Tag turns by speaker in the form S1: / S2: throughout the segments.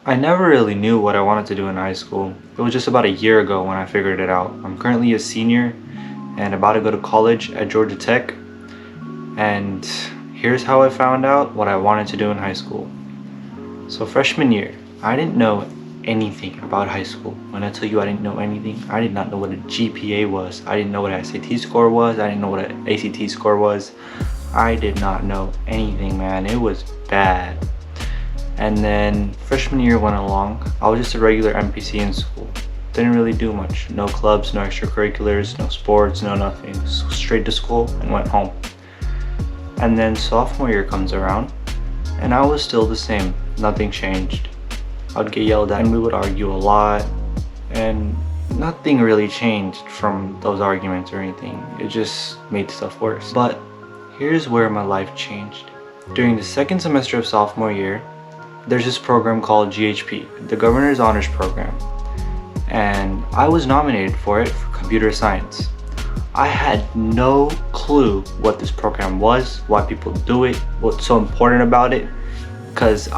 S1: I never really knew what I wanted to do in high school. It was just about a year ago when I figured it out. I'm currently a senior and about to go to college at Georgia Tech. And here's how I found out what I wanted to do in high school. So freshman year, I didn't know anything about high school. When I tell you I didn't know anything, I did not know what a GPA was. I didn't know what an SAT score was. I didn't know what an ACT score was. I did not know anything, man. It was bad. And then freshman year went along. I was just a regular NPC in school. Didn't really do much. No clubs, no extracurriculars, no sports, no nothing. Straight to school and went home. And then sophomore year comes around and I was still the same. Nothing changed. I'd get yelled at and we would argue a lot, and nothing really changed from those arguments or anything. It just made stuff worse. But here's where my life changed. During the second semester of sophomore year, there's this program called GHP, the Governor's Honors Program, and I was nominated for it for computer science. I had no clue what this program was, why people do it, what's so important about it, because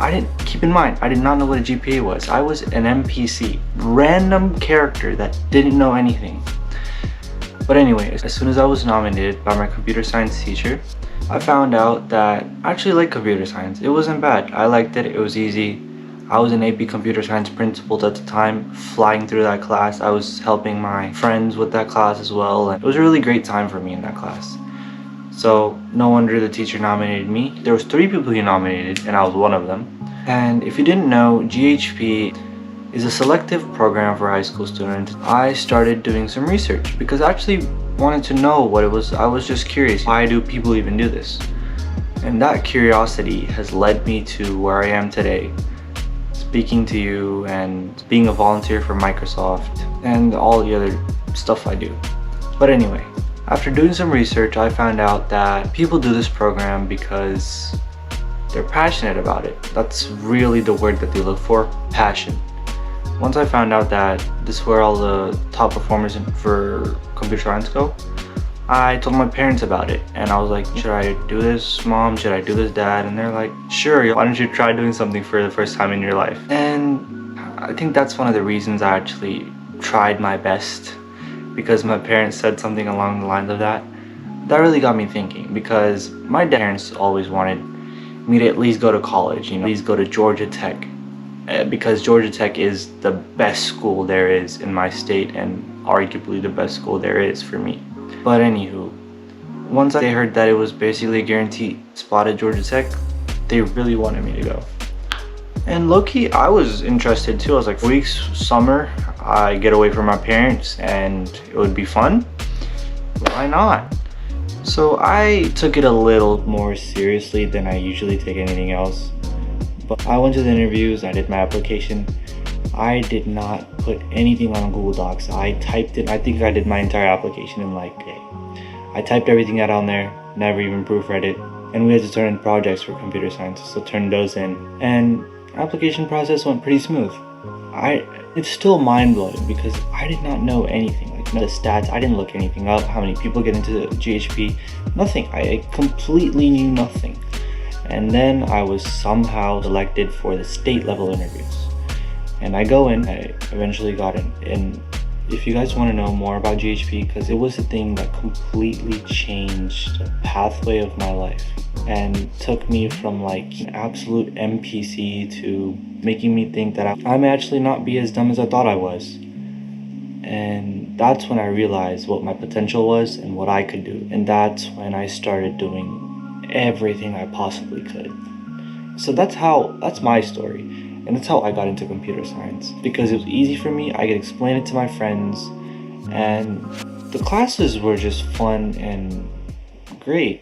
S1: keep in mind, I did not know what a GPA was. I was an NPC, random character that didn't know anything. But anyway, as soon as I was nominated by my computer science teacher, I found out that I actually liked computer science. It wasn't bad. I liked it. It was easy. I was an AP computer science principal at the time, flying through that class. I was helping my friends with that class as well. And it was a really great time for me in that class. So no wonder the teacher nominated me. There was 3 people he nominated and I was one of them. And if you didn't know, GHP is a selective program for high school students. I started doing some research because I actually wanted to know what it was. I was just curious, why do people even do this? And that curiosity has led me to where I am today, speaking to you and being a volunteer for Microsoft and all the other stuff I do. But anyway, after doing some research, I found out that people do this program because they're passionate about it. That's really the word that they look for, passion. Once I found out that this is where all the top performers for computer science go, I told my parents about it and I was like, should I do this, mom? Should I do this, dad? And they're like, sure, why don't you try doing something for the first time in your life? And I think that's one of the reasons I actually tried my best, because my parents said something along the lines of that. That really got me thinking, because my parents always wanted me to at least go to college, at least go to Georgia Tech. Because Georgia Tech is the best school there is in my state and arguably the best school there is for me. But anywho, once they heard that it was basically a guaranteed spot at Georgia Tech, they really wanted me to go. And low-key, I was interested too. I was like, weeks, summer, I get away from my parents and it would be fun. Why not? So I took it a little more seriously than I usually take anything else. But I went to the interviews, I did my application. I did not put anything on Google Docs. I typed it. I think I did my entire application in like a day. I typed everything out on there, never even proofread it. And we had to turn in projects for computer science, so turned those in. And application process went pretty smooth. It's still mind-blowing because I did not know anything. Like the stats, I didn't look anything up, how many people get into GHP, nothing. I completely knew nothing. And then I was somehow selected for the state level interviews. And I go in, I eventually got in. And if you guys want to know more about GHP, because it was a thing that completely changed the pathway of my life and took me from like an absolute NPC to making me think that I may actually not be as dumb as I thought I was. And that's when I realized what my potential was and what I could do. And that's when I started doing everything I possibly could. So that's my story. And that's how I got into computer science, because it was easy for me. I could explain it to my friends and the classes were just fun and great.